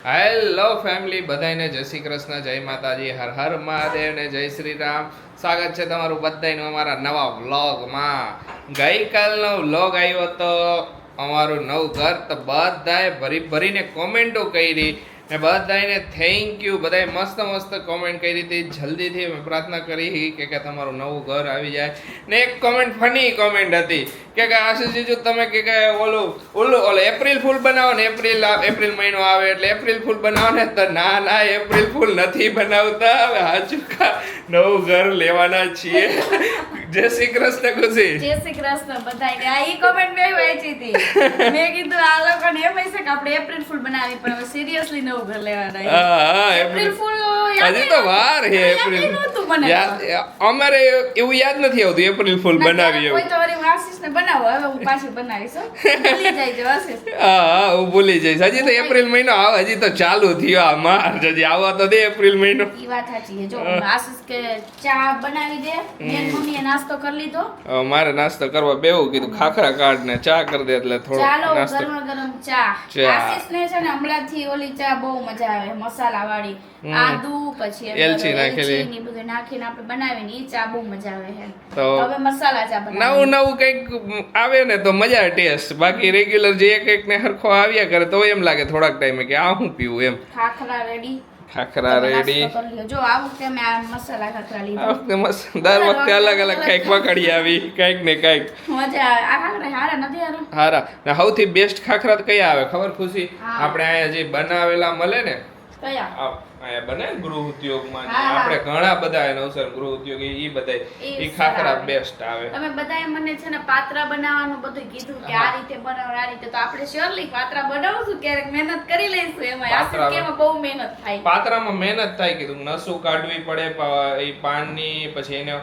Hello family, બધાને જય શ્રી કૃષ્ણ, જય માતાજી, હર હર મહાદેવ ને જય શ્રી રામ. સ્વાગત છે તમારું બધાનું અમારા નવા વ્લોગમાં. ગઈકાલનો વ્લોગ આવ્યો તો અમારું નવું ઘર, તો બધાએ ભરી ભરીને કોમેન્ટો કરી ને બધાને થેન્ક યુ. બધાએ મસ્ત મસ્ત કોમેન્ટ કરી હતી. જલ્દીથી અમે પ્રાર્થના કરી કે તમારું નવું ઘર આવી જાય. ને એક કોમેન્ટ ફની કોમેન્ટ હતી કે આશીષ જીજુ તમે કે ઓલું એપ્રિલ ફૂલ બનાવો ને, એપ્રિલ મહિનો આવે એટલે એપ્રિલ ફૂલ બનાવો ને. તો ના એપ્રિલ ફૂલ નથી બનાવતા, હવે હાચુકા નવું ઘર લેવાના છીએ. જય શ્રી કૃષ્ણ ખુશી. જય શ્રી કૃષ્ણ બધાને. આ ઈ કોમેન્ટ મેં વાંચી હતી. મેં કીધું આ લોકોને એમ હશે કે આપણે એપ્રિલ ફૂલ બનાવી, પણ હવે સિરિયસલી નવું ઘર લેવાના. હા, એપ્રિલ ફૂલ હજી તો વાર છે. એપ્રિલ અમારે એવું યાદ નથી આવતું એપ્રિલ ફૂલ બનાવી એવું. કોઈ તો વળી આશીષને બનાવો, હવે હું પાછી બનાવીશ. ભૂલી જાય આશીષ. હા, હું ભૂલી જઈશ. હજી તો એપ્રિલ મહિનો આવે, હજી તો ચાલુ થયો. આ માર્ચ હજી આવવા તો દે એપ્રિલ મહિનો. ઈ વાત સાચી છે. જો આશીષ કે ચા બનાવી દે, મેં મમ્મીએ નાસ્તો કરી લીધો. મારે નાસ્તો કરવા બેવું કીધું, ખાખરા કાઢ ને ચા કરી દે એટલે થોડો ચાલો નાસ્તો. ગરમ ગરમ ચા. આશીષને છે ને હમણાંથી ઓલી ચા બહુ મજા આવે, મસાલા વાળી, આદુ પછી એલચી નાખેલી ને બધું નાખીને આપણે બનાવીને ઈ ચા બહુ મજા આવે છે. તો હવે મસાલા ચા બનાવી. નવું કંઈક આવે ને તો મજા આવે ટેસ્ટ. બાકી રેગ્યુલર જે એક ને હરખો આવ્યા કરે તો એમ લાગે થોડાક ટાઈમે કે આ હું પીવું એમ. ખાખરા રેડી. ખાખરા રેડી. જો આ વખતે અમે આ મસાલા ખાખરા લીધા. આ વખતે દર વખતે અલગ અલગ કંઈક વખડી આવી, કંઈક ને કંઈક મજા આવે. આ ખાખરા હારા નથી હારા. હારા. ને સૌથી બેસ્ટ ખાખરા તો કયા આવે ખબર ખુશી? હા. આપણે અહીંયા જે બનાવેલા મળે ને, કયા? અહીંયા બને ગૃહ ઉદ્યોગમાં હા, હા. આપણે ઘણા બધા નવસર ગૃહ ઉદ્યોગ ઈ બધા ઈ ખાખરા બેસ્ટ આવે. તમે બધાએ મને છે ને પાત્રા બનાવવાનું બધું કીધું કે આ રીતે બનાવો, આ રીતે. તો આપણે શ્યોરલી પાત્રા બનાવશું, ક્યારેક મહેનત કરી લઈશું. એમાં આશીષ કે એમાં બહુ મહેનત થાય. પાત્રામાં મહેનત થાય કીધું, નસું કાઢવી પડે, એ પાનની, પછી એને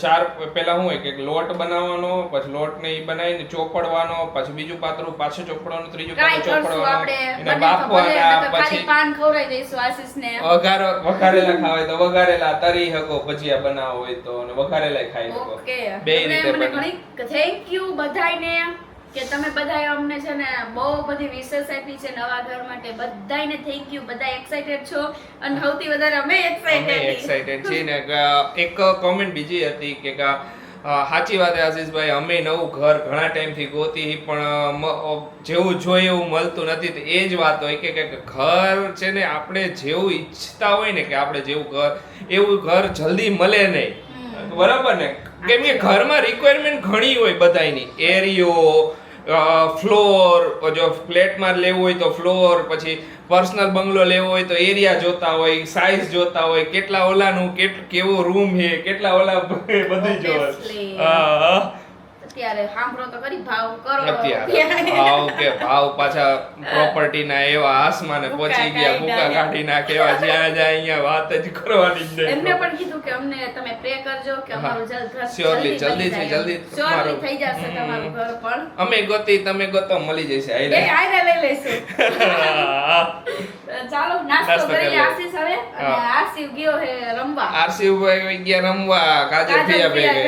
ચાર પેલા શું હોય કે લોટ બનાવવાનો, પછી લોટને ઈ બનાવીને ચોપડવાનો, પછી બીજું પાત્રું પાછું ચોપડવાનું, ત્રીજું પાત્રું ચોપડવાનું, એને બાફવાના, પછી પાન ખવડાવી દઈશું આશીષને. વઘારેલા ખાવા તો વઘારેલા, તરી હકો ભજીયા બનાવો હોય તો, અને વઘારેલા ખાઈ શકો. ઓકે, બે રીતે મને બને. ઘણી થેન્ક યુ બધાયને કે તમે બધાએ અમને છે ને બહુ બધી વિશેષ આપી છે નવા ઘર માટે. બધાયને થેન્ક યુ. બધા એક્સાઇટેડ છો અને સૌથી વધારે અમે એક્સાઇટેડ છીએ. ને એક કોમેન્ટ બીજી હતી કે સાચી વાત આશીષભાઈ, અમે નવું ઘર ઘણા ટાઈમથી ગોતી પણ જેવું જોઈએ એવું મળતું નથી. તો એ જ વાત હોય કે ઘર છે ને આપણે જેવું ઈચ્છતા હોય ને કે આપણે જેવું ઘર, એવું ઘર જલ્દી મળે નહીં. બરાબર ને? કેમ કે ઘરમાં રિક્વાયરમેન્ટ ઘણી હોય બધાની. એરિયો, ફ્લોર, જો ફ્લેટમાં લેવું હોય તો ફ્લોર, પછી પર્સનલ બંગલો લેવો હોય તો એરિયા જોતા હોય, સાઇઝ જોતા હોય, કેટલા ઓલાનું કેવો રૂમ છે, કેટલા ઓલા બધું જોવે. હા, અત્યારે સાંભળો તો કરી ભાવ કરો. અત્યારે ભાવ પાછા પ્રોપર્ટી ના એવા આસમાને પહોંચી ગયા, ભૂકા કાઢી નાખે એવા. જ્યાં જાય અહીંયા વાત જ કરવાની જ નહીં. એમને પણ કીધું કે અમને તમે પ્રે કરજો કે અમારું ઘર જલ્દી જલ્દી તમારું થઈ જશે. તમારું ઘર પણ અમે ગોતી, તમે ગોતો, મળી જશે. આઈને લઈ લઈશું. ચાલો નાસ્તો કરી લે આશીષ હવે. અને આરસીવ ગયો હે રમવા. આરસીવ ભાઈ ગયા રમવા, કાજલ ભૈયા ભેગે.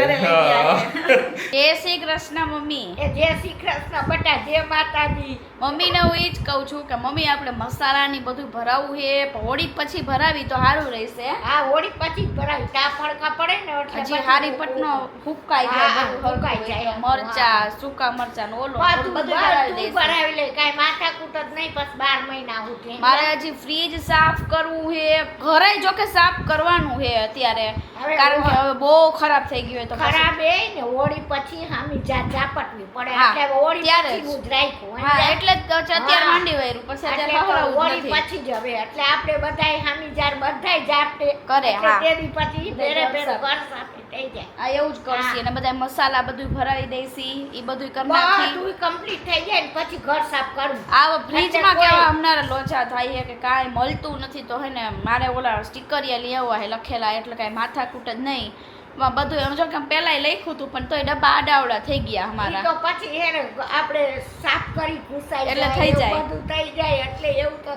જય શ્રી કૃષ્ણ મમ્મી. જય શ્રી કૃષ્ણ બટા, જય માતાજી. મમ્મીને હું એ જ કહું છું કે મમ્મી આપણે મસાલાની બધું ભરાવું છે, હોળી પછી ભરાવી તો સારું રહેશે. હા, હોળી પછી જ ભરાવી. તા ફડકા પડે ને એટલે હજી હારી પટનો હુકાઈ જાય, હુકાઈ જાય. મરચા, સૂકા મરચા નો ઓલો બધું ભરાવી લે. કાઈ માથાકૂટ જ નહીં. બસ 12 મહિના ઉઠે. મારે હજી ફ્રીજ સાફ કરવું છે, ઘરે જો કે સાફ કરવાનું છે અત્યારે, કારણ કે હવે બહુ ખરાબ થઈ ગયું. તો ખરાબ એ ને હોળી પછી હામી ઝાપટવી પડે. એટલે હોળી પછી જ રાખ્યું. હા, એટલે જ અત્યારે માંડી વાયરું, પછી અત્યારે હોળી પછી જ હવે. એટલે આપણે બધાય હામી જાર બધાય જાપટે કરે. હા, તેદી પછી બેરે બેરે ઘર સાફ થઈ જાય. આ એવું જ કરશી. અને બધા મસાલા બધું ભરાવી દેસી, ઈ બધું કરી નાખી. બધું કમ્પ્લીટ થઈ જાય ને પછી ઘર સાફ કરવું. આ ફ્રીજમાં કેવા હમણાં લોચા થાય છે કે કાંઈ મળતું નથી. તો હે ને મારે ઓલા સ્ટીકરિયા લઈ આવવા હે લખેલા, એટલે કાંઈ માથાકૂટ જ નહીં. બધું એમ જો કે પેલાય લખ્યું હતું પણ તોય ડબ્બા આડાવડા થઈ ગયા અમારા. તો પછી એને આપણે સાફ કરી ઘુસાઈ એટલે થઈ જાય. બધું થઈ જાય એટલે એવું તો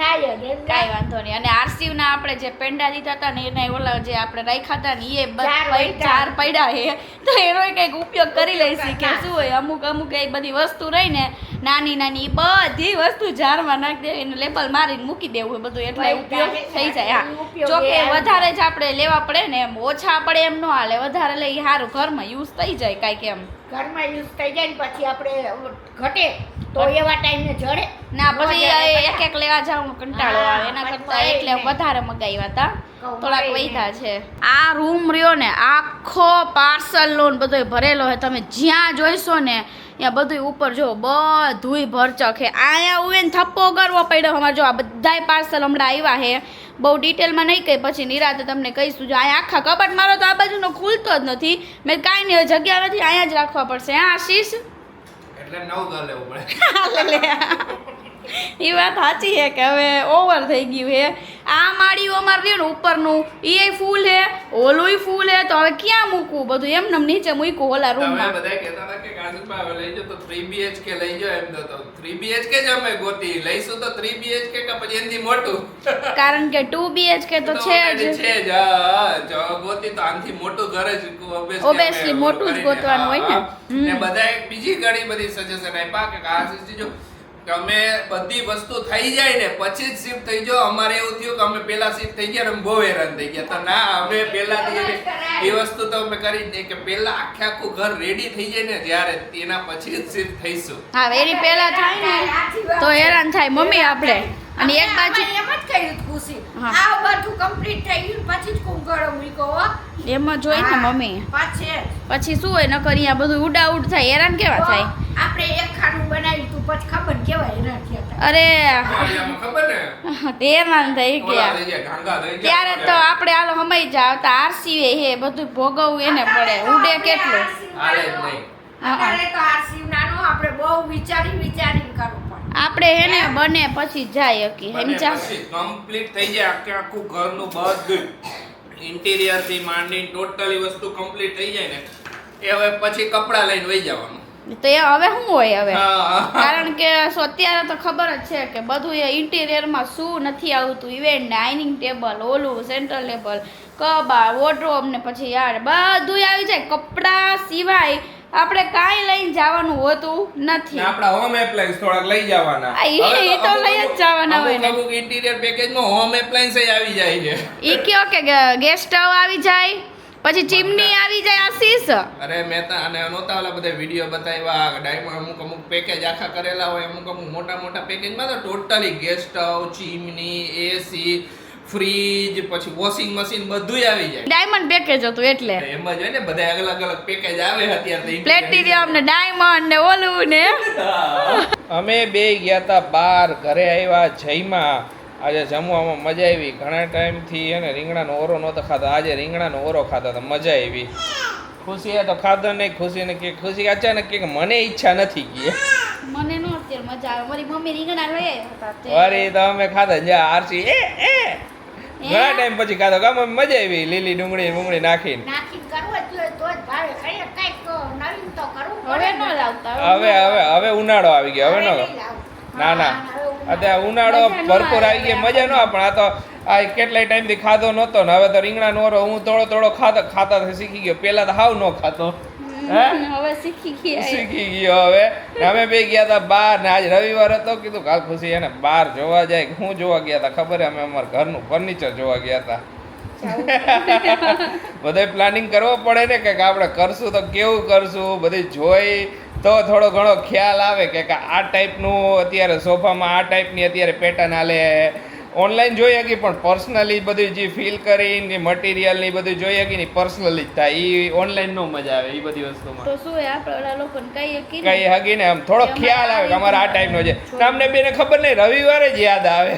થાય જ એમ કાંઈ વાંધો નહીં. અને આરસીવ ના આપણે જે પેંડા લીધા હતા ને એના ઓલા જે આપણે રાખ્યા હતા ને એ ચાર પડ્યા હે, તો એનો કંઈક ઉપયોગ કરી લઈશી કે શું હોય. અમુક અમુક એ બધી વસ્તુ રહી ને નાની નાની એ બધી વસ્તુ જારમાં નાખી દેવી એને લેબલ મારીને મૂકી દેવું હોય બધું, એટલે ઉપયોગ થઈ જાય. હા, જો કે વધારે જ આપણે લેવા પડે ને એમ ઓછા પડે એમ ન હાલે, વધારે લઈ સારું ઘરમાં યુઝ થઈ જાય કાંઈક એમ. ઘરમાં યુઝ થઈ જાય ને પછી આપણે ઘટે તો એવા ટાઈમે જડે ના પછી એક એક લેવા જવાનું કંટાળો આવે, એના કરતા એટલે વધારે મગાવ્યા હતા, થોડાક વૈધા છે. આ રૂમ રહ્યો ને આખો પાર્સલ નો બધો ભરેલો હોય, તમે જ્યાં જોઈશો ને ત્યાં બધું ઉપર જો બધુંય ભરચક હે. અહીંયા ઉવે ને થપ્પો કરવો પડ્યો અમારે. જો આ બધાય પાર્સલ હમણાં આવ્યા હે, બહુ ડિટેલમાં નહીં કહી, પછી નિરાતે તમને કહીશું. જો અહીંયા આખા કબાટ મારો તો આ બાજુનો ખુલતો જ નથી. મેં કાંઈ નહીં, જગ્યા નથી, અહીંયા જ રાખવા પડશે. હા આશીષ, એટલે 9 ઘર લેવું પડે. એ વાત સાચી છે કે હવે ઓવર થઈ ગયું છે. આ માળીઓ અમારે રહ્યું ને ઉપરનું એ ફૂલ છે, ઓલું ફૂલ છે, તો હવે ક્યાં મૂકવું બધું? એમને નીચે મૂક્યું ઓલા તમે રૂમમાં. બધા કહેતા હતા કે કાજલભાઈ હવે લઈ જાઓ તો 3 BHK લઈ જાઓ, એમ તો 3 BHK જ અમે ગોતી લઈશું તો 3 BHK કે પછી એનથી મોટું, કારણ કે 2 BHK તો છે જ. છે જ. હા, જો ગોતી તો આનથી મોટું ઘર જ Obviously મોટું જ ગોતવાનું હોય ને. ને બધા એક બીજી ઘણી બધી સજેશન આપ્યા કે આશીષજી જો તમે બધી વસ્તુ થઈ જાય ને પછી જ શિફ્ટ થઈ જાઓ. અમારે એવું થયું કે અમે પહેલા શિફ્ટ થઈ ગયા ને બહુ હેરાન થઈ ગયા. તો ના, અમે પહેલાથી એ વસ્તુ તો અમે કરી જ નહીં કે પહેલા આખું ઘર રેડી થઈ જાય ને જ્યારે તેના પછી જ શિફ્ટ થઈશું. હા, એની પહેલા થાય ને તો હેરાન થાય મમ્મી આપણે. અને એક બાજુ એમ જ કર્યું ખુશી હા. આ બધું કમ્પ્લીટ થઈ ગયું પછી જ કુંકળો મૂક્યો એમાં જોઈ ને મમ્મી, પછી શું હોય નકર અહીંયા બધું ઉડાઉડ થાય, હેરાન કેવા થાય. આપણે એક ખાનું બનાવ્યું તું પછી ખબર કેવા હેરાન થયા હતા. અરે વાડિયામાં ખબર ને હેરાન થઈ ઓલા ગયા. થઈ ગયા, ઘાંઘા થઈ ગયા. ત્યારે તો આપણે હાલો હમાઈ જાવ તો આરસીવે હે બધું ભોગવવું એને પડે, ઉડે કેટલું. હાલે જ નહીં. અત્યારે તો આરસીવ નાનો આપણે બહુ વિચારીને કરવું પડે. આપણે હે ને બને પછી જાય હકી અને સમજા. પછી કમ્પ્લીટ થઈ જાય આખું ઘરનું બધું ઇન્ટિરિયર થી માંડીને ટોટલી વસ્તુ કમ્પ્લીટ થઈ જાય ને એ હવે પછી કપડા લઈને વઈ જવાનું. તો એ હવે શું હોય હવે? હા. કારણ કે અત્યારે તો ખબર જ છે કે બધું એ ઇન્ટિરિયરમાં શું નથી આવતું. ઇવેન્ટ ડાઇનિંગ ટેબલ, ઓલું સેન્ટ્રલ ટેબલ, કબાટ, વોર્ડરોબ ને પછી યાર બધું આવી જાય. કપડાં સિવાય આપણે કાંઈ લઈને જવાનું હોતું નથી. ને આપણા હોમ એપ્લાયન્સ થોડાક લઈ જવાના. આ ઈ તો લઈ જ જવાના હોય ને. અમુક ઇન્ટિરિયર પેકેજમાં હોમ એપ્લાયન્સ આવી જાય છે. ઈ કયો કે ગેસ સ્ટવ આવી જાય, પછી ચીમની આવી જાય. આશીષ અરે મેં તો અને નહોતા ઓલા બધા વિડીયો બતાવ્યા ડાયમંડ અમુક પેકેજ આખા કરેલા હોય, અમુક મોટા પેકેજમાં તો ટોટલી ગેસ સ્ટવ, ચીમની, એસી, ફ્રીજ, પછી વોશિંગ મશીન બધુંય આવી જાય. ડાયમંડ પેકેજ હતું એટલે એમ જ હોય ને, બધા અલગ અલગ પેકેજ આવે અત્યારે તો. પ્લેટિનિયમ ને ડાયમંડ ને ઓલું ને. અમે બે ગયા તા બહાર, ઘરે આવ્યા જઈમાં. આજે જમવામાં મજા આવી. ઘણા ટાઈમથી એને રીંગણાનો ઓરો નહોતો ખાતો, આજે રીંગણાનો ઓરો ખાતો તો મજા આવી. ખુશીએ તો ખાધો નહીં. ખુશીને કે ખુશી અચાનક કે મને ઈચ્છા નથી ગઈ. મને નો અત્યારે મજા આવે. મારી મમ્મી રીંગણા લઈ આવ્યા હતા. અરે તો અમે ખાધા જા આરસી ઘણા ટાઈમ પછી ખાધો. ગામ મજા આવી લીલી ડુંગળી નાખીને. કરવું જ જોઈએ તો જ ભાવે. કંઈક તો નવીન તો કરવું હવે પડે નો ને. લાવતા. હવે ઉનાળો આવી ગયો. હવે હવે નો નહીં લાવું. ના હવે અત્યારે ઉનાળો મજા ન ભરપૂર આવી આવે. ગયો. મજા ન આવે. પણ આ તો આ કેટલાય ટાઈમથી ખાધો નહોતો ને હવે તો રીંગણાનો ઓરો હું થોડો ખાતા શીખી ગયો. પહેલા તો હાવ ન ખાતો. હવે શીખી ગયા. શીખી ગયો હવે. ને અમે બે ગયા હતા બહાર ને આજ રવિવાર હતો. કીધું કાલ ખુશી એને બહાર જોવા જાય. હું જોવા ગયા હતા ખબર? અમે અમારા ઘરનું ફર્નિચર જોવા ગયા હતા. બધે પ્લાનિંગ કરવો પડે ને કે આપણે કરશું તો કેવું કરશું, બધી જોઈ તો થોડો ઘણો ખ્યાલ આવે કે આ ટાઈપનું અત્યારે સોફામાં આ ટાઈપની અત્યારે પેટર્ન હાલે. ઓનલાઈન જોઈ શકી પણ પર્સનલી બધું જે ફીલ કરીને મટીરિયલની બધું જોઈ શકી ને પર્સનલી જ થાય. એ ઓનલાઈન નો મજા આવે એ બધી વસ્તુમાં. તો શું આપણે ઓલા લોકોને કહીએ કે કઈ હકી ને આમ થોડો ખ્યાલ આવે કે અમારે આ ટાઈપનો છે. તમને બેને ખબર નહીં, રવિવારે જ યાદ આવે.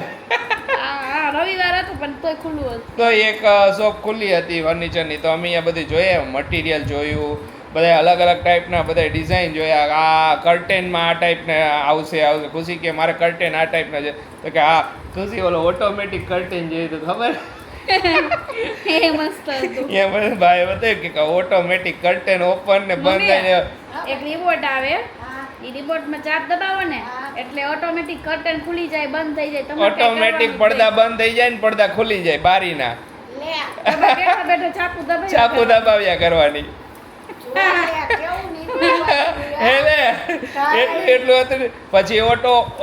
હા રવિવાર હતો પણ તોય ખુલ્લું હતું. તો એક શોપ ખુલ્લી હતી ફર્નિચરની. તો અમે અહીંયા બધું જોઈએ, મટીરિયલ જોયું, બધા અલગ અલગ ટાઈપના બધા ડિઝાઇન જોયા. આ કર્ટેનમાં આ ટાઈપના આવશે. ખુશી કે મારે કર્ટેન આ ટાઈપના છે. તો કે હા ખુશી ઓલો ઓટોમેટિક કર્ટેન જોયું તો ખબર એ મસ્ત હતું. એ મને ભાઈ બતાવ્યું કે ઓટોમેટિક કર્ટેન ઓપન ને બંધ થાય ને. એક રિમોટ આવે ઈ રિમોટમાં ચાપ દબાવો ને હા. એટલે ઓટોમેટિક કર્ટન ખુલી જાય બંધ થઈ જાય તમારે કાંઈ ઓટોમેટિક કરવાનું પડદા જ બંધ થઈ જાય ને પડદા ખુલી જાય બારીના લે નહીં. તમારે બેઠા બેઠા ચાપુ દબાવી ચાપુ રાખવાનું. દબાવ્યા કરવાની જો લે, કેવું નીકળ્યું હે હતું. ને એટલું હતું ને. પછી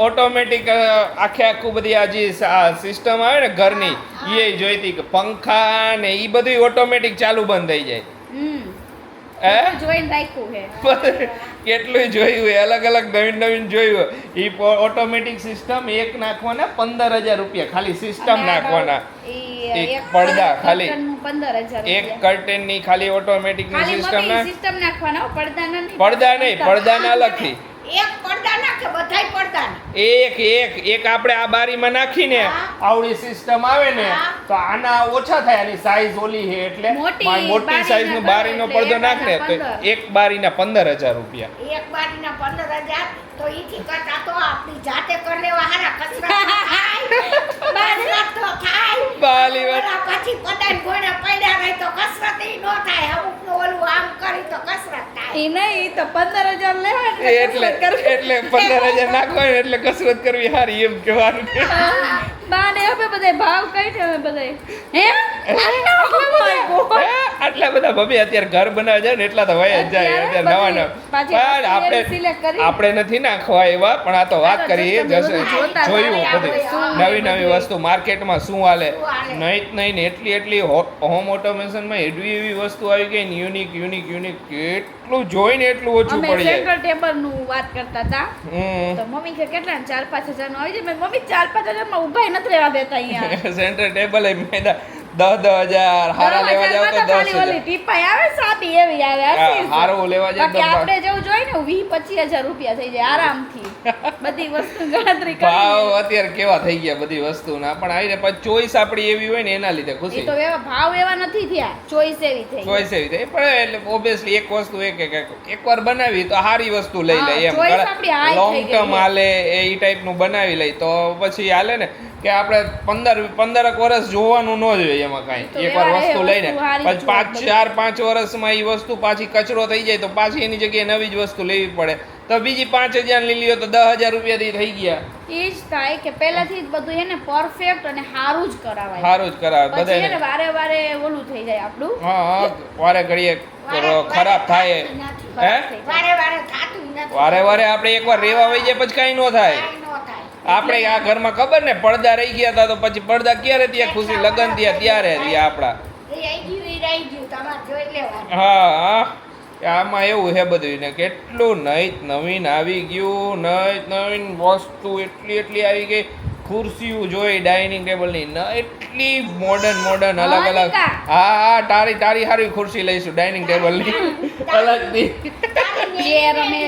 ઓટોમેટિક આખું બધી આ જે સિસ્ટમ આવે ને ઘરની એ જોઈતી કે પંખા ને એ બધું ઓટોમેટિક ચાલુ બંધ થઈ જાય હે જોઈને રાખ્યું છે કેટલું જોયું એ અલગ અલગ નવીન જોયું એ ઓટોમેટિક સિસ્ટમ એક નાખવાના 15,000 રૂપિયા ખાલી સિસ્ટમ નાખવાના એક પડદા ખાલી. 15,000 એક કર્ટેન ની ખાલી ઓટોમેટિક ની ખાલી સિસ્ટમ ના સિસ્ટમ નાખવાના પડદા નહીં પડદા અલગથી એક પડદા નાખે બધાય પડદા એક આપણે આ બારીમાં નાખીને હા. આવડી સિસ્ટમ આવે ને હા. તો આના ઓછા થાય આની સાઈઝ ઓલી છે એટલે મોટી મોટી સાઈઝ નું બારીનો એટલે પડદો એક નાખ ને તો 15. એક બારીના 15,000 રૂપિયા એક બારીના 15,000 તો ઈથી કરતા તો આપણી જાતે કરી લેવા હારા કસરત તો થાય બાલી વાત. ઓલા પછી પદાન ગોળા પડ્યા રહે તો કસરત ઈ નો થાય અમુકનું ઓલું આમ કરી તો કસરત થાય ઈ નહીં ઈ તો 15,000 લેવા એટલે 15,000 નાખવા ને એટલે કસરત કરવી સારી એમ કહેવાનું બાને હવે બધાય ભાવ કઈ છે હવે બધાય હે આટલા બધા ભભી અત્યારે ઘર બનાવે છે ને એટલા તો વયા જ જાય અત્યારે નવા નવા પાછી પણ select કરી. આપણે નથી નાખવા એવા પણ આ તો વાત આ તો કરીએ just તમે બધું જોતા જોયું હતા. બધી શું નવી નવી વસ્તુ માર્કેટમાં શું હાલે શું હાલે. નહીં ને એટલી હોમ ઓટોમેશનમાં એવી વસ્તુ આવી ગઈ ને યુનિક કેટલું જોઈને એટલું ઓછું અમે પડી જાય સેન્ટર ટેબલ નું વાત કરતા હતા હમ તો મમ્મી કે કેટલા 4-5 હજાર નું આવી જાય મેં મમ્મી 4-5 હજાર માં ઉભા નથી રહેવા દેતા અહીંયા સેન્ટર ટેબલ એ મેદા 10,000 હારા લેવા જાવ તો 10,000 ટીપાઈ આવે સાદી એવી આવે હા, 80,000. હારું લેવા જાય બાકી તો આપણે જેવું જોઈએ ને 20-25,000 રૂપિયા થઈ જાય આરામથી બધી વસ્તુ ગણતરી ભાવ કરી અત્યારે કેવા થઈ ગયા બધી વસ્તુના પણ આવીને પછી ચોઈસ આપણી એવી હોય ને એના લીધે એ ખુશી તો એવા ભાવ એવા નથી થયા ચોઈસ એવી થઈ ચોઈસ એવી થઈ પણ એટલે ઓબ્વિયસલી એક વસ્તુ એકવાર બનાવી તો સારી વસ્તુ લઈ હા, લે એમ choice આપણી high લોંગ થઈ ગઈ ટર્મ છે. હાલે એ ટાઈપનું બનાવી લઈ તો પછી હાલે ને કે આપણે 15 વર્ષ જોવાનું ન જોઈએ એમાં તો કાંઈ એકવાર એવા વસ્તુ એ લઈને વસ્તુ હારી પછી જ 4-5 વર્ષમાં એ વસ્તુ પાછી કચરો થઈ જાય તો પાછી એની જગ્યાએ નવી જ વસ્તુ લેવી પડે તો બીજી 5,000 લઈ લ્યો તો 10,000 રૂપિયાથી થઈ ગયા એ જ થાય કે પહેલાથી જ બધું એને પરફેક્ટ અને સારું જ કરાવાય સારું જ કરાવે પછી બધાને એને વારે વારે ઓલું થઈ જાય આપણું હા વારે ઘડીએ ખરાબ થાય ખરાબ હે થઈ જાય. વારે થાતું નથી વારે આપણે એકવાર રેવા વહી જાય પછી કાંઈ ન થાય કાંઈ નો થાય આપણે આ ઘરમાં ખબર ને પડદા રહી ગયા હતા તો પછી પડદા ક્યારે ત્યાં ખુશી લગન થયા ત્યારે રહ્યા આપણા એ રહી ગયું તમારે જોઈ લેવાનું હા આમાં એવું છે બધું ને કેટલું નવીન આવી ગયું નવીન વસ્તુ એટલી આવી ગઈ ખુરશીઓ જોઈ ડાઇનિંગ ટેબલની એટલી મોડર્ન અલગ અલગ મોનિકા. હા તારી સારી ખુરશી લઈશું ડાઇનિંગ ટેબલની અલગની ચેર અમે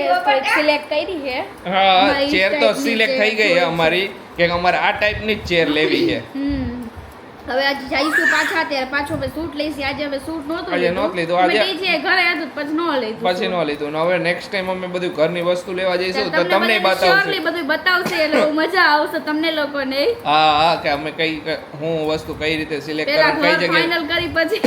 સિલેક્ટ કરી છે હા અમારી ચેર તો type ની સિલેક્ટ chair થઈ ગઈ છે જોઈ છે. અમારી કે અમારે આ ટાઈપની જ ચેર લેવી છે હવે આજે જઈશું પાછા ત્યારે પાછો હવે સૂટ લઈશું આજે હવે સૂટ નહોતું આજે નહોતું લીધું. આજે- અમે DJ ઘરે હતું પછી ન લીધું પછી ન લીધું ને હવે નેક્સ્ટ ટાઈમ અમે બધું ઘરની વસ્તુ લેવા જઈશું તો તમને તમને બધાને surely બતાવશું બધું બતાવશે એટલે બહુ મજા આવશે તમને લોકોને હા કે અમે હું વસ્તુ કઈ રીતે સિલેક્ટ પેલા કરું કઈ ઘર જગ્યાએ ફાઇનલ કરી પછી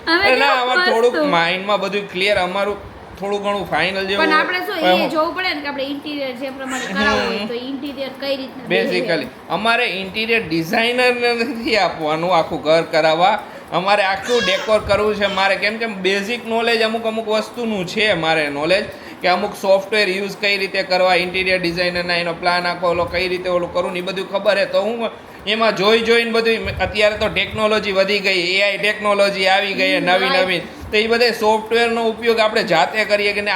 અમે ના કેવું અમારે મસ્ત. થોડુંક માઇન્ડમાં બધું ક્લિયર અમારું થોડું ઘણું ફાઇનલ જેવું પણ આપણે શું એ જોવું પડે ને કે આપણે ઇન્ટિરિયર જે પ્રમાણે કરાવવું હોય તો ઇન્ટિરિયર કઈ રીતના બેઝિકલી અમારે ઇન્ટિરિયર ડિઝાઇનરને નથી આપવાનું આખું ઘર કરાવવા અમારે આખું ડેકોર કરવું છે મારે કેમ કે બેઝિક નોલેજ અમુક વસ્તુનું છે મારે નોલેજ કે અમુક સોફ્ટવેર યુઝ કઈ રીતે કરવા ઇન્ટિરિયર ડિઝાઇનરના એનો પ્લાન આખો ઓલો કઈ રીતે ઓલું કરું ને એ બધું ખબર છે તો હું એમાં જોઈને બધું અત્યારે તો ટેકનોલોજી વધી ગઈ એઆઈ ટેકનોલોજી આવી ગઈ છે નવી તો એ બધા સોફ્ટવેરનો ઉપયોગ આપણે જાતે કરીએ કે ને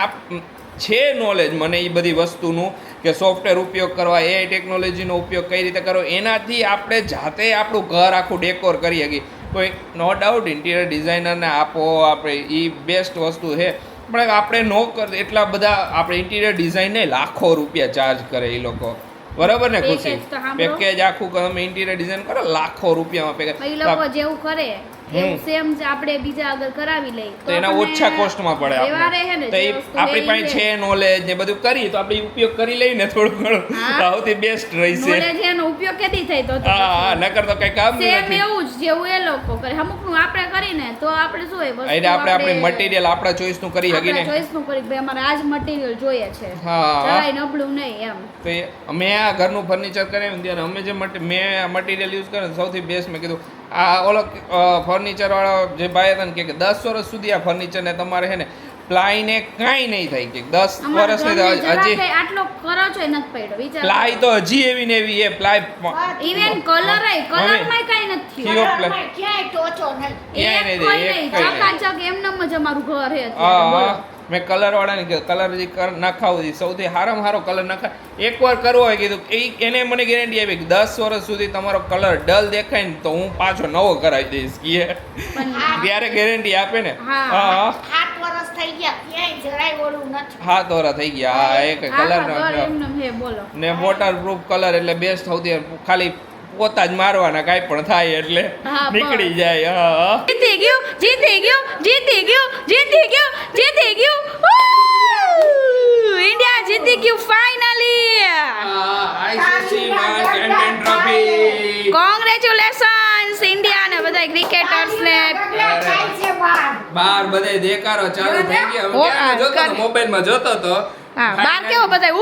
છે નોલેજ મને એ બધી વસ્તુનું કે સોફ્ટવેર ઉપયોગ કરવા એઆઈ ટેકનોલોજીનો ઉપયોગ કઈ રીતે કરવો એનાથી આપણે જાતે આપણું ઘર આખું ડેકોર કરીએ કે કોઈ નો ડાઉટ ઇન્ટિરિયર ડિઝાઇનરને આપો આપણે એ બેસ્ટ વસ્તુ છે પણ આપણે નો કર એટલા બધા આપણે ઇન્ટિરિયર ડિઝાઇનને લાખો રૂપિયા ચાર્જ કરે એ લોકો બરાબર ને ખુશી Package તો સાંભળો. પેકેજ આખું તમે ઇન્ટિરિયર ડિઝાઇન કરો લાખો રૂપિયામાં એ લોકો પેકેજ જેવું કરે એવું સેમ જ આપણે બીજા આગળ કરાવી લઈએ તો એના આપણને ઓછા કોસ્ટમાં પડે વ્યવહારે હે ને તો જે એ વસ્તુ આપણી પાસે લેવી છે નોલેજ ને બધું કરી તો આપણે ઉપયોગ કરી લઈએ ને થોડું ઘણું હા. તો સૌથી બેસ્ટ રહેશે નોલેજ એનો ઉપયોગ કેદી થાય તો હા નકર તો કઈ કામ સેમ નથી એવું જ જેવું એ લોકો કરે અમુકનું આપણે કરીને તો આપણે શું હોય એટલે આપણે આપણી મટીરિયલ આપણા ચોઈસ નું કરી શકીને આપણા ચોઈસ નું કરી ભાઈ અમારે આ જ મટીરિયલ જોઈએ છે હા જરાય નબળું નહીં એમ તો અમે આ ઘરનું ફર્નિચર કરાવ્યું ને ત્યારે અમે જે મેં આ મટીરિયલ યુઝ કર્યું ને સૌથી બેસ્ટ મેં કીધું આ ઓલો ફર્નિચર વાળો જે ભાઈ હતા ને કે 10 વર્ષ સુધી આ ફર્નિચર ને તમારે છે ને પ્લાય ને કાંઈ નહીં થાય કે 10 અમારા વર્ષ ઘરને ની જરાય હજી કાંઈ આટલો કરો છો એ નથી પડ્યો વિચાર પ્લાય તો હજી એવી ને એવી એ પ્લાય ઇવન કલર માં કાંઈ નથી થયો. કલરમાં ક્યાંય ટોચો નહીં. ક્યાંય એક નહીં કોઈ એક નહીં કઈ નહીં. ચકાચક એમનેમ જ અમારું ઘર છે હા અત્યારે બોલો. મેં કલર વાળાને કીધું કલર જે નખાવું સૌથી સારામાં સારો કલર નખા એકવાર કરવો હોય કીધું એને મને ગેરંટી આપી કે 10 વર્ષ સુધી તમારો કલર ડલ દેખાય ને તો હું પાછો નવો કરાવી દઈશ કે પણ ત્યારે ગેરંટી આપે ને હા. હા 7 વર્ષ થઈ ગયા ક્યાંય જરાય ઓલું નથી. હાથ વરા થઈ ગયા હા એક આખા કલર ઘર એમનેમ છે બોલો ને વોટર પ્રૂફ કલર એટલે બેસ્ટ સૌથી ખાલી પોતા જ મારવાના કાંઈ પણ થાય એટલે હા, નીકળી જાય હા જીતી ગયું જીતી ગયું જીતી ગયું જીતી ગયું જીતી ગયું ઇન્ડિયા જીતી ગયું ફાઇનલી કોંગ્રેચ્યુલેશન્સ ઇન્ડિયા ને બધા ક્રિકેટર્સ ને બદલા થાય છે બહાર. બાર બધે દેકારો ચાલુ થઈ ગયા ઓ, હું ક્યાં જોતો કર. તો મોબાઈલમાં જોતો તો હા બાર કેવો બધા ઉ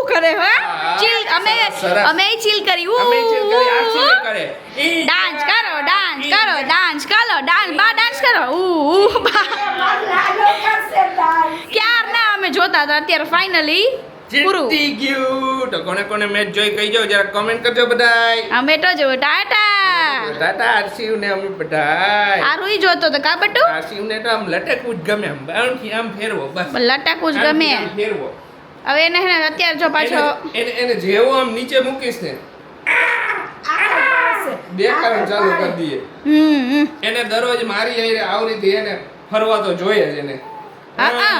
કરે હે હા, ચીલ અમે સરસ. અમે ચીલ કરી ઉ અમે ચીલ કરી આ ચીલ કરે ઈ ડાન્સ કરો ડાન્સ કરો ડાન્સ કરો ડાન્સ બા ડાન્સ કરો બા લાલો કરશે દાળ. ક્યાર ના અમે જોતા હતા અત્યારે ફાઇનલી પૂરું જીતી ગયું તો કોને કોને મેચ જોઈ કહી જાવ જરા કમેન્ટ કરજો બધાય અમે તો જો ટાટા ટાટા આરસીયુ ને અમે બધાય આ રૂઈ જોતો તો કા બટુ આરસીયુ ને તો આમ લટકવું જ ગમે આમ બાઉન્ડથી આમ ફેરવો બસ લટાકું જ ગમે આમ ફેરવો હવે એને હે ને અત્યારે જો પાછો એને એને જેવો આમ નીચે મૂકીશ ને આગળ પાડશે. બે કારણ ચાલુ કરી દઈએ હમ એને દરરોજ મારી હારે આવરીથી એને ફરવા તો જોઈએ જ એને હા હા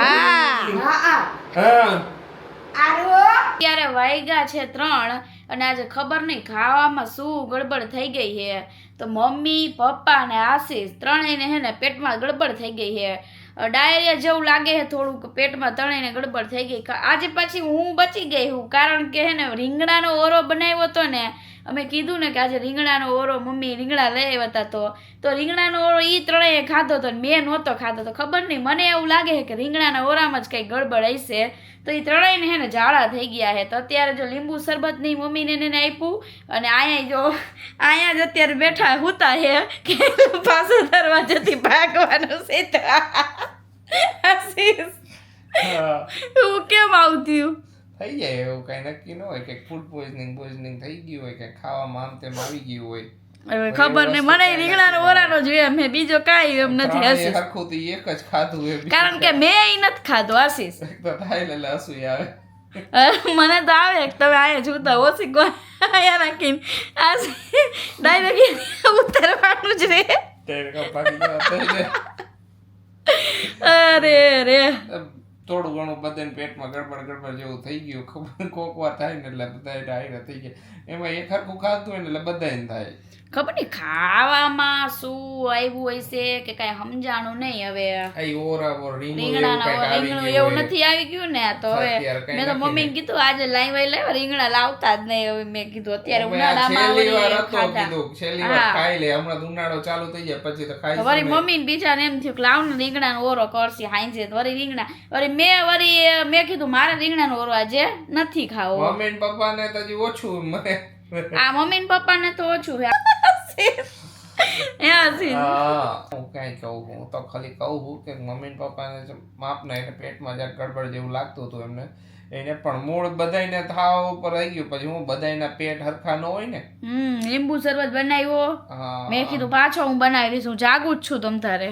હા હા આરો અત્યારે વાગ્યા છે 3 અને આજે ખબર નહીં ખાવામાં શું ગડબડ થઈ ગઈ છે તો મમ્મી પપ્પા ને આશીષ ત્રણેયને હે ને પેટમાં ગડબડ થઈ ગઈ છે ડાયરિયા જેવું લાગે છે થોડુંક પેટમાં ત્રણેયને ગડબડ થઈ ગઈ આજે પછી હું બચી ગઈ હું કારણ કે હે ને રીંગણાનો ઓરો બનાવ્યો હતો ને અમે કીધું ને કે આજે રીંગણાનો ઓરો મમ્મી રીંગણા લઈ આવ્યા હતા તો રીંગણાનો ઓરો એ ત્રણેય ખાધો હતો ને મેં નહોતો ખાધો તો ખબર નહીં મને એવું લાગે છે કે રીંગણાના ઓરામાં જ કંઈ ગડબડ હશે તો એ ત્રણેયને હે ને ઝાડા થઈ ગયા છે તો અત્યારે જો લીંબુ શરબત નહીં મમ્મીને એને આપ્યું અને અહીંયા જો અહીંયા જ અત્યારે બેઠા હુતા છે કે પાછો દરવાજાથી ભાગવાનું છે તો આશીષ હું કેમ આવતી થઈ જાય એવું કઈ નક્કી ન હોય કે ફૂડ પોઈઝનિંગ થઈ ગયું હોય કે ખાવામાં આમ તેમ આવી ગયું હોય હવે ખબર નહીં મને રીંગણાનો ઓરાનો જોઈએ મેં બીજો કાંઈ એમ નથી ત્રણેય આશીષ હરખું તો એક જ ખાધું હોય બીજું કારણ કે મેં ઈ નથી ખાધું આશીષ એક તો થાય એટલે હસું આવે મને તો આવે કે તમે અહીંયા જોતા ઓછી અહીંયા રાખીને આશીષ ડાયરેક્ટ ઉતરવાનું જ રે ત્યારે કપાડી ગયા થઈને અરે રે થોડું ઘણું બધાને પેટમાં ગડબડ જેવું થઈ ગયું ખબર કોક વાર થાય ને એટલે બધા ડાયરા થઈ ગયા એમાં એક હરખું ખાતું હોય ને એટલે બધાને થાય ખબર નહીં ખાવામાં શું આવ્યું હશે કે કાંઈ સમજાણું નહીં હવે આ ઓરા ઓર રીંગણાના રીંગણું એવું નથી આવી ગયું ને તો હવે અત્યારે કાંઈ મેં તો નથી મમ્મીને કીધું આજે લાવ્યા રીંગણા લાવતા જ નહીં હવે મેં કીધું અત્યારે અમે આ ઉનાળામાં છેલ્લી વાર વળી હતો ખાધા કીધું છેલ્લી વાર હા. ખાઈ લે હમણાં તો ઉનાળો ચાલુ થઈ જાય પછી તો ખાઈ વળી મમ્મી ને બીજાને એમ થયું કે લાવ ને રીંગણાનો ઓરો કરશે હાંજે વળી રીંગણા વળી મેં કીધું મારે રીંગણાનો ઓરો આજે નથી ખાવો મમ્મી ને પપ્પા ને તો હજી ઓછું મને આ મમ્મી ને પપ્પા ને તો ઓછું છે હું કઈ કહું હું તો ખાલી કહું છું કે મમ્મી ને પપ્પાને માપના એને પેટમાં જ્યાં ગડબડ જેવું લાગતું હતું એમને એને પણ મૂળ બધાયને થાવ ઉપર આવી ગયું પછી હું બધાયના પેટ હરખા ન હોય ને લીંબુ શરબત બનાવ્યો હા મેં કીધું પાછો હું બનાવી દઈશ હું જાગું જ છું તમ તારે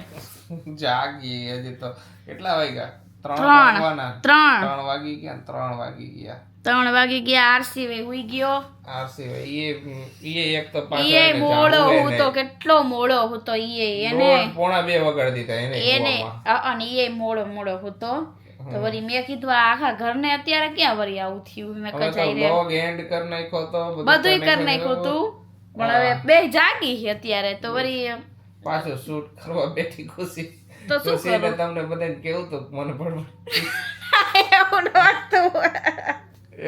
જાગી હજી તો કેટલા વાગ્યા 3 ત્રણ. વાગવાના 3 3 વાગી ગયા ને 3 વાગી ગયા 3 વાગી ગયા આરસી વે હુઈ ગયો આરસી એ એક તો ઈએ મોડો હું તો કેટલો મોડો હતો એને 1:45 વગાડી દીધા એને એને કૂવામાં. અને એ મોડો હતો તો વળી મેં કીધું આ આખા ઘરને અત્યારે ક્યાં વળી આવું થયું મેં હવે તો કચાઈ રે vlog end કરી નાખ્યો તો બધુંય કરી નાખ્યું તું પણ હવે બે જાગી છે અત્યારે તો વળી પાછો શૂટ કરવા બેઠી ખુશી તો શું ખુશીને કરું? તમને બધાને કેવું તો મને પણ એવું નહોતું.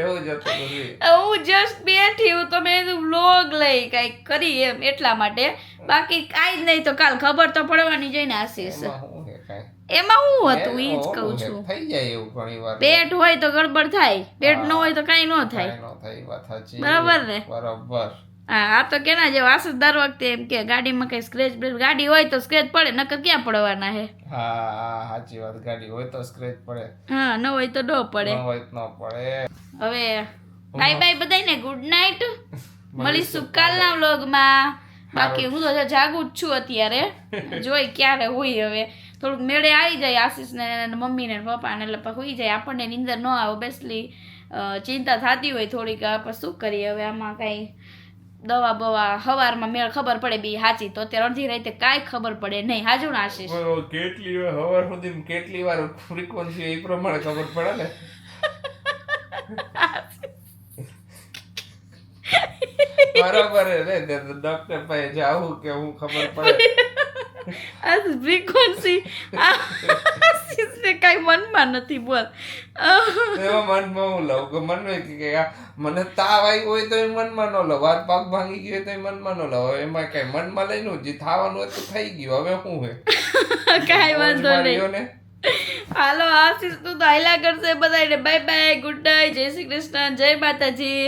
એવું જ હતું ખુશી. હું જસ્ટ બેઠી હું તો મેં વ્લોગ લઈ કંઈક કરી એમ એટલા માટે બાકી કાંઈ જ નહીં તો કાલ ખબર તો પડવાની જોઈને આશીષ એમાં હું હે કાંઈ? એમાં શું હતું ઈ જ ઓલું કહું હે, છું થઈ જાય એવું ઘણી વાર પેટ હોય તો ગડબડ થાય પેટ ન હોય તો કાંઈ ન થાય કાંઈ ન થાય, વાત સાચી. બરાબર ને? બરાબર. હા આ તો કેના જેવું આશીષ દર વખતે એમ કે ગાડીમાં કઈ સ્ક્રેચ બ્રેચ ગાડી હોય તો સ્ક્રેચ પડે નકર ક્યાં પડવાના હે હા હા સાચી વાત. ગાડી હોય તો સ્ક્રેચ પડે, હા ન હોય તો ન પડે ન હોય તો ન પડે. હવે બાય બાય બધાને ગુડ નાઇટ મળીશું કાલના વ્લોગમાં બાકી હું તો જાગું જ છું અત્યારે જોઈ ક્યારે હોય હવે થોડુંક મેળે આવી જાય આશીષને ને મમ્મીને ને પપ્પાને એટલે પછી હોઈ જાય આપણને નીંદર ન આવે ઓબ્વિયસલી ચિંતા થતી હોય થોડીક આપણે શું કરીએ હવે આમાં કાંઈ દવા બવા હવારમાં મેળ ખબર પડે બી સાચી તો અત્યારે અડધી રાતે કાંઈ ખબર પડે નહીં હાજુ ને આશીષ કેટલી વાર હવાર સુધી કેટલી વાર ફ્રીક્વન્સી એ પ્રમાણે ખબર પડે ને. બરાબર હે ને ડોક્ટર પાસે જાવું કે હું ખબર પડે. આ ફ્રીક્વન્સી આશીષને કાંઈ મનમાં નથી બોલ એમાં મનમાં હું લઉં કે મનમાં કે આ મને તાવ આવ્યો હોય તો એ મનમાં ન લઉં, હાથ પગ ભાંગી ગયો હોય તો એ મનમાં ન લઉં. હવે એમાં કઈ મનમાં લઈને જે થવાનું હોય તો થઈ ગયું, હવે શું હે કાંઈ વાંધો નહીં માર્યો ને. હાલો આશીષ તું તો હાયલા કરશે બધાને બાય બાય ગુડ નાઇટ જય શ્રી કૃષ્ણ જય માતાજી